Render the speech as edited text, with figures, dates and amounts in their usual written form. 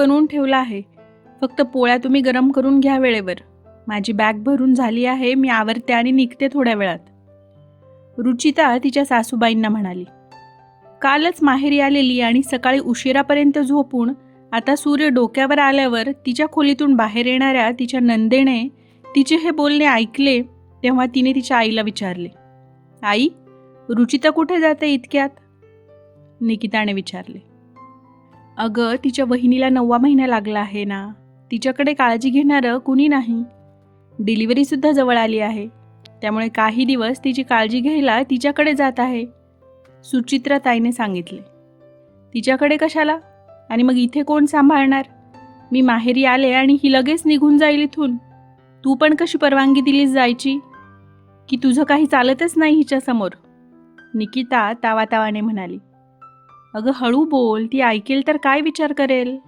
बनवून ठेवला आहे. फक्त पोळ्या तुम्ही गरम करून घ्या वेळेवर. माझी बॅग भरून झाली आहे, मी आवरते आणि निघते थोड्या वेळात. रुचिता तिच्या सासूबाईंना म्हणाली. कालच माहेरी आलेली आणि सकाळी उशिरापर्यंत झोपून आता सूर्य डोक्यावर आल्यावर तिच्या खोलीतून बाहेर येणाऱ्या तिच्या नंदेने तिचे हे बोलणे ऐकले तेव्हा तिने तिच्या आईला विचारले, आई, रुचिता कुठे जाते इतक्यात? निकिताने विचारले. अगं, तिच्या वहिनीला 9वा महिना लागला आहे ना. तिच्याकडे काळजी घेणारं कुणी नाही. डिलिव्हरीसुद्धा जवळ आली आहे. त्यामुळे काही दिवस तिची काळजी घ्यायला तिच्याकडे जात आहे, सुचित्रा ताईने सांगितले. तिच्याकडे कशाला? आणि मग इथे कोण सांभाळणार? मी माहेरी आले आणि ही लगेच निघून जाईल इथून. तू पण कशी परवानगी दिलीस जायची? की तुझं काही चालतच नाही हिच्यासमोर? निकिता तावातावाने म्हणाली. अगं हळू बोल, ती ऐकेल तर काय विचार करेल?